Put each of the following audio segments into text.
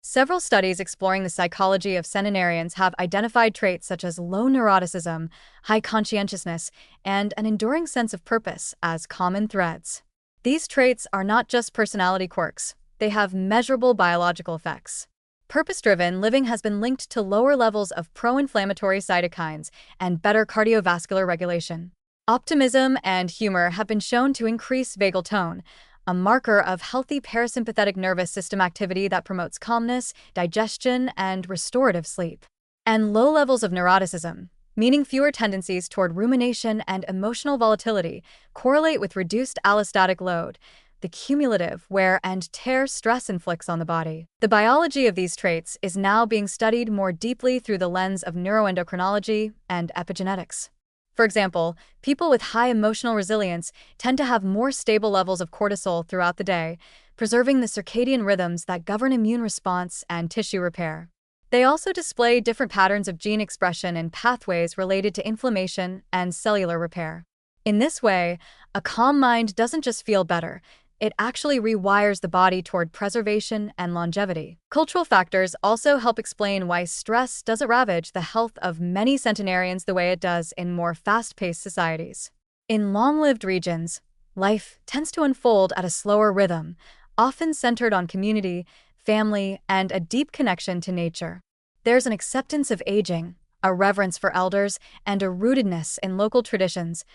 Several studies exploring the psychology of centenarians have identified traits such as low neuroticism, high conscientiousness, and an enduring sense of purpose as common threads. These traits are not just personality quirks, they have measurable biological effects. Purpose-driven living has been linked to lower levels of pro-inflammatory cytokines and better cardiovascular regulation. Optimism and humor have been shown to increase vagal tone, a marker of healthy parasympathetic nervous system activity that promotes calmness, digestion, and restorative sleep. And low levels of neuroticism, meaning fewer tendencies toward rumination and emotional volatility, correlate with reduced allostatic load, the cumulative wear and tear stress inflicts on the body. The biology of these traits is now being studied more deeply through the lens of neuroendocrinology and epigenetics. For example, people with high emotional resilience tend to have more stable levels of cortisol throughout the day, preserving the circadian rhythms that govern immune response and tissue repair. They also display different patterns of gene expression and pathways related to inflammation and cellular repair. In this way, a calm mind doesn't just feel better, it actually rewires the body toward preservation and longevity. Cultural factors also help explain why stress doesn't ravage the health of many centenarians the way it does in more fast-paced societies. In long-lived regions, life tends to unfold at a slower rhythm, often centered on community, family, and a deep connection to nature. There's an acceptance of aging, a reverence for elders, and a rootedness in local traditions,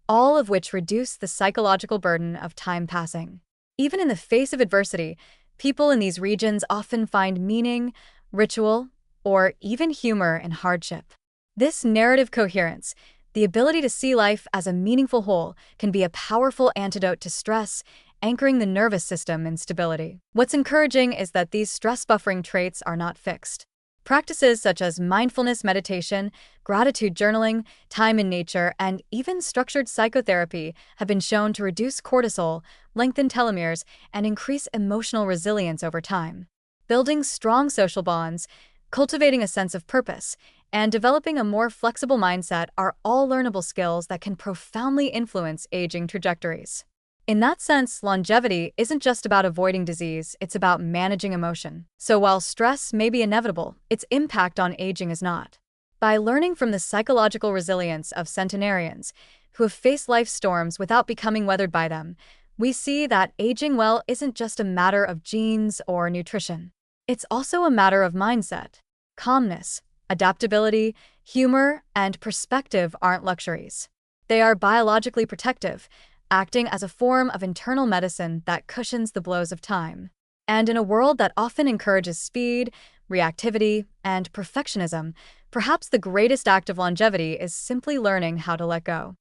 all of which reduce the psychological burden of time passing. Even in the face of adversity, people in these regions often find meaning, ritual, or even humor in hardship. This narrative coherence, the ability to see life as a meaningful whole, can be a powerful antidote to stress, anchoring the nervous system in stability. What's encouraging is that these stress-buffering traits are not fixed. Practices such as mindfulness meditation, gratitude journaling, time in nature, and even structured psychotherapy have been shown to reduce cortisol, lengthen telomeres, and increase emotional resilience over time. Building strong social bonds, cultivating a sense of purpose, and developing a more flexible mindset are all learnable skills that can profoundly influence aging trajectories. In that sense, longevity isn't just about avoiding disease, it's about managing emotion. So while stress may be inevitable, its impact on aging is not. By learning from the psychological resilience of centenarians, who have faced life's storms without becoming weathered by them, we see that aging well isn't just a matter of genes or nutrition. It's also a matter of mindset. Calmness, adaptability, humor, and perspective aren't luxuries. They are biologically protective, acting as a form of internal medicine that cushions the blows of time. And in a world that often encourages speed, reactivity, and perfectionism, perhaps the greatest act of longevity is simply learning how to let go.